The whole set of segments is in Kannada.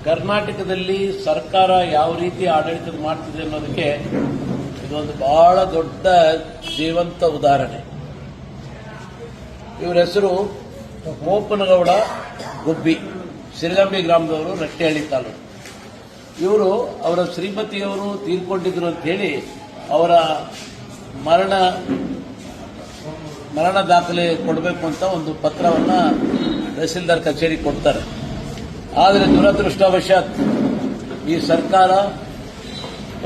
ಕರ್ನಾಟಕದಲ್ಲಿ ಸರ್ಕಾರ ಯಾವ ರೀತಿ ಆಡಳಿತ ಮಾಡ್ತಿದೆ ಅನ್ನೋದಕ್ಕೆ ಇದೊಂದು ಬಹಳ ದೊಡ್ಡ ಜೀವಂತ ಉದಾಹರಣೆ. ಇವರ ಹೆಸರು ಮೋಪನಗೌಡ ಗುಬ್ಬಿ, ಸಿರಗಂಬಿ ಗ್ರಾಮದವರು, ರಟ್ಟೆಹಳ್ಳಿ ತಾಲೂಕು. ಇವರು ಅವರ ಶ್ರೀಮತಿಯವರು ತೀರ್ಕೊಂಡಿದ್ರು ಅಂತ ಹೇಳಿ ಅವರ ಮರಣ ದಾಖಲೆ ಕೊಡಬೇಕು ಅಂತ ಒಂದು ಪತ್ರವನ್ನು ತಹಸೀಲ್ದಾರ್ ಕಚೇರಿ ಕೊಡ್ತಾರೆ. ಆದರೆ ದುರದೃಷ್ಟವಶಾತ್ ಈ ಸರ್ಕಾರ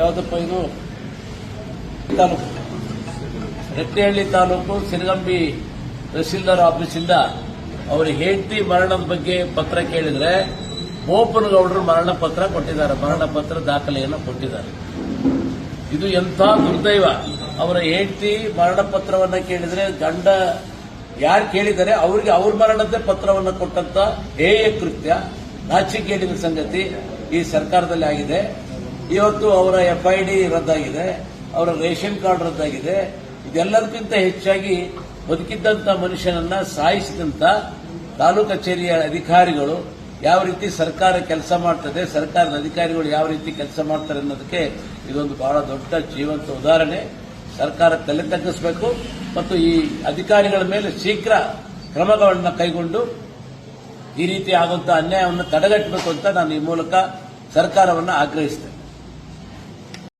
ಯಾವುದಪ್ಪ ಇದು ತಾಲೂಕು ರಟ್ಟೆಹಳ್ಳಿ ತಾಲೂಕು ಸಿರಗಂಬಿ ತಹಸೀಲ್ದಾರ್ ಆಫೀಸಿಂದ ಅವರ ಹೆಂಡತಿ ಮರಣದ ಬಗ್ಗೆ ಪತ್ರ ಕೇಳಿದ್ರೆ ಮೋಪನಗೌಡರು ಮರಣ ಪತ್ರ ಕೊಟ್ಟಿದ್ದಾರೆ, ಮರಣ ಪತ್ರ ದಾಖಲೆಯನ್ನು ಕೊಟ್ಟಿದ್ದಾರೆ. ಇದು ಎಂಥ ದುರ್ದೈವ. ಅವರ ಹೆಂಡತಿ ಮರಣ ಪತ್ರವನ್ನು ಕೇಳಿದ್ರೆ ಗಂಡ ಯಾರು ಕೇಳಿದರೆ ಅವರಿಗೆ ಅವ್ರ ಮರಣದ ಪತ್ರವನ್ನು ಕೊಟ್ಟಂತ ಹೇಯ ಕೃತ್ಯ, ನಾಚಿಕೆಗೇಡಿನ ಸಂಗತಿ ಈ ಸರ್ಕಾರದಲ್ಲಿ ಆಗಿದೆ. ಇವತ್ತು ಅವರ FID ರದ್ದಾಗಿದೆ, ಅವರ ರೇಷನ್ ಕಾರ್ಡ್ ರದ್ದಾಗಿದೆ. ಇದೆಲ್ಲದಕ್ಕಿಂತ ಹೆಚ್ಚಾಗಿ ಬದುಕಿದ್ದಂತ ಮನುಷ್ಯನನ್ನ ಸಾಯಿಸಿದಂತ ತಾಲೂಕು ಕಚೇರಿಯ ಅಧಿಕಾರಿಗಳು ಯಾವ ರೀತಿ ಸರ್ಕಾರ ಕೆಲಸ ಮಾಡ್ತದೆ, ಸರ್ಕಾರದ ಅಧಿಕಾರಿಗಳು ಯಾವ ರೀತಿ ಕೆಲಸ ಮಾಡ್ತಾರೆ ಅನ್ನೋದಕ್ಕೆ ಇದೊಂದು ಬಹಳ ದೊಡ್ಡ ಜೀವಂತ ಉದಾಹರಣೆ. ಸರ್ಕಾರ ತಲೆ ತಗ್ಗಿಸಬೇಕು ಮತ್ತು ಈ ಅಧಿಕಾರಿಗಳ ಮೇಲೆ ಶೀಘ್ರ ಕ್ರಮಗಳನ್ನು ಕೈಗೊಂಡು ಈ ರೀತಿ ಆಗುವಂತಹ ಅನ್ಯಾಯವನ್ನು ತಡೆಗಟ್ಟಬೇಕು ಅಂತ ನಾನು ಈ ಮೂಲಕ ಸರ್ಕಾರವನ್ನು ಆಗ್ರಹಿಸ್ತೇನೆ.